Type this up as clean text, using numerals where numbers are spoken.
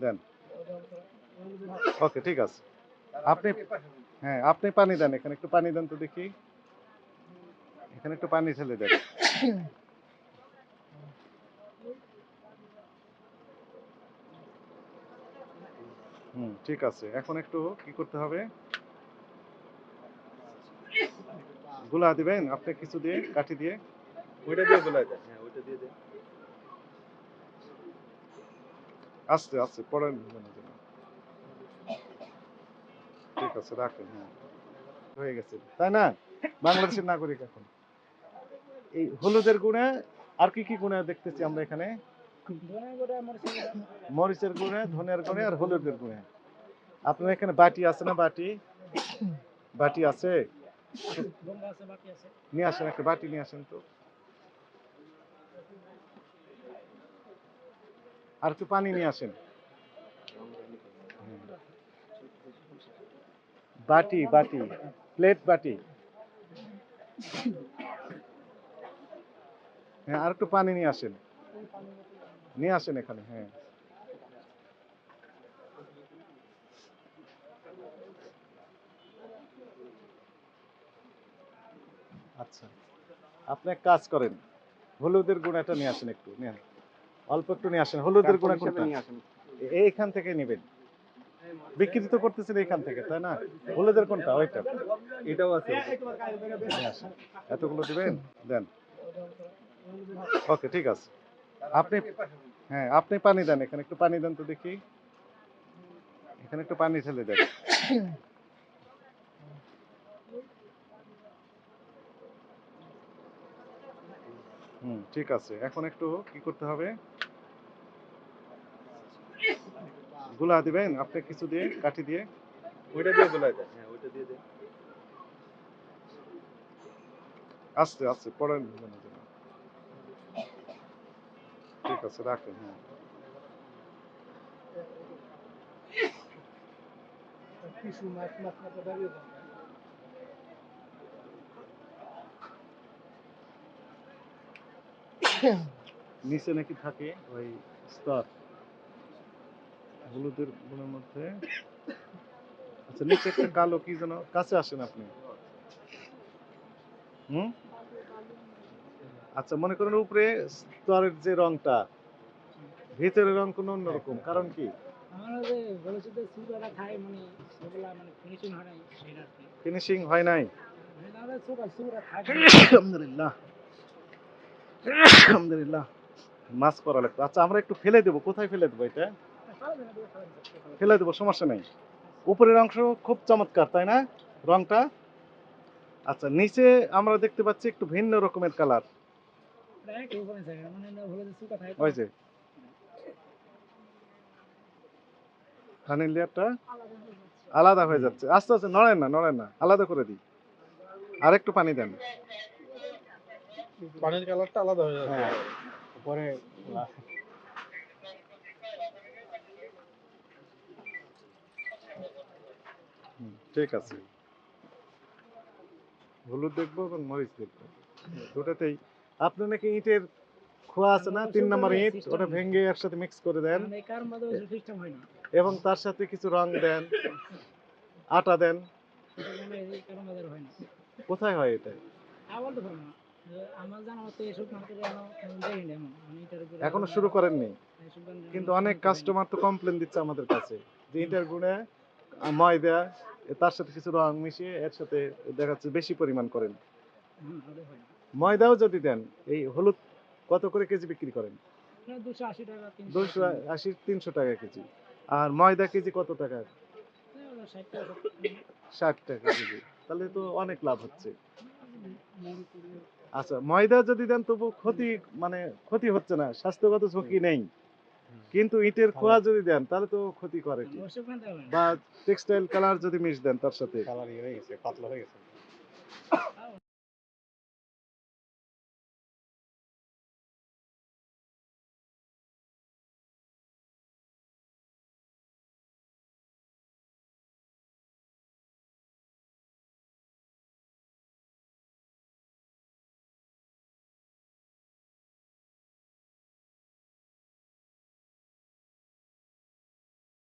দেন। ওকে, ঠিক আছে। আপনি হ্যাঁ, আপনি পানি দেন, এখানে একটু পানি দেন তো দেখি। এখানে একটু পানি ঢেলে দেন। ঠিক আছে। এখন একটু কি করতে হবে? গুলা দিবেন আপনি কিছু দিয়ে, কাঠি দিয়ে। ওইটা দিয়ে গুলাই দেন। হ্যাঁ, ওইটা দিয়ে দেন। আস্তে আস্তে পড়েন। ঠিক আছে, রাখেন। হ্যাঁ, হয়ে গেছে, তাই না? বাংলাদেশের নাগরিক এখন। এই হলুদের গুঁড়া আর কি কি গুঁড়া দেখতেছি আমরা এখানে? মরিচের গুঁড়া, ধনিয়ার গুঁড়া আর হলুদের গুঁড়া। আপনার এখানে বাটি আছে না? বাটি বাটি আছে? নিয়ে আসেন, একটা বাটি নিয়ে আসেন তো। আর একটু পানি নিয়ে আসেন। বাটি বাটি, প্লেট বাটি। হ্যাঁ, আর একটু পানি নিয়ে আসেন, নিয়ে আসেন এখানে। হ্যাঁ, আচ্ছা। আপনি এক কাজ করেন, হলুদের গুঁড়াটা নিয়ে আসেন, একটু নিয়ে আসেন। অল্প একটু নিয়ে আসেন। হলুদের গুঁড়া কোনটা? এইখান থেকে নেবেন। বিক্রি তো করতেছেন এইখান থেকে, তাই না? হলুদের কোনটা? ওইটা। এটাও আছে। নিয়ে আসেন। এতগুলো দিবেন, দেন। ওকে, ঠিক আছে। আপনি হ্যাঁ, আপনি পানি দেন, এখানে একটু পানি দেন তো দেখি। এখানে একটু পানি ঢেলে দেন। ঠিক আছে। এখন একটু কি করতে হবে? গুলা দিবেন আপনি কিছু দিয়ে, কাঠি দিয়ে। ওইটা দিয়ে গুলাই দেন। হ্যাঁ, ওইটা দিয়ে দেন। আস্তে আস্তে পড়েন। ঠিক আছে, রাখেন। হ্যাঁ, নিচে নাকি থাকে ওই স্তর হলুদের গুণের মধ্যে। আচ্ছা, নিচে একটা কালো কি যেন, কাছে আসেন আপনি। আচ্ছা, মনে করেন উপরে স্তরের যে রংটা, ভিতরের রং কোনো অন্যরকম, কারণ কি? ফিনিশিং হয় নাই। আলহামদুলিল্লাহ, আলহামদুলিল্লাহ। মাছ করা লাগতো। আচ্ছা, আমরা একটু ফেলে দেবো। কোথায় ফেলে দেবো এটা? ফেলে দেবো, সমস্যা নেই। উপরের অংশ খুব চমৎকার, তাই না? রংটা। আচ্ছা, নিচে আমরা দেখতে পাচ্ছি একটু ভিন্ন রকমের কালার। ওই যে ফানির লেয়ারটা আলাদা হয়ে যাচ্ছে। আস্তে আস্তে, নড়েন না, নড়েন না, আলাদা করে দিই। আর একটু পানি দেন। পানির কালারটা আলাদা হয়ে যাচ্ছে। হ্যাঁ, উপরে ঠিক আছে। হলুদ দেখবো এবং মরিচ দেখবো, দুটাতেই। আপনি নাকি ইটের খোয়া আছে না, 3 নম্বর ইট, ওটা ভেঙে একসাথে মিক্স করে দেন এবং তার সাথে কিছু রং দেন, আটা দেন। কোথায় হয় এটা? এখনো শুরু করেননি, কিন্তু অনেক কাস্টমার তো কমপ্লেন দিচ্ছে আমাদের কাছে যে ইটার গুঁড়া, ময়দা, তার সাথে কিছু রং মিশিয়ে এর সাথে দেখা যাচ্ছে বেশি পরিমাণ করেন। ময়দাও যদি দেন, এই হলুদ কত করে কেজি বিক্রি করেন? 280, 300 টাকা কেজি। আর ময়দা কেজি কত টাকা? 60 টাকা কেজি। তাহলে তো অনেক লাভ হচ্ছে। আচ্ছা, ময়দা যদি দেন তবু ক্ষতি, মানে ক্ষতি হচ্ছে না, স্বাস্থ্যগত ঝুঁকি নেই। কিন্তু ইটের খোয়া যদি দেন তাহলে তো ক্ষতি করে। বা টেক্সটাইল কালার যদি মিশ দেন তার সাথে, কালার হয়ে গেছে, পাতলা হয়ে গেছে।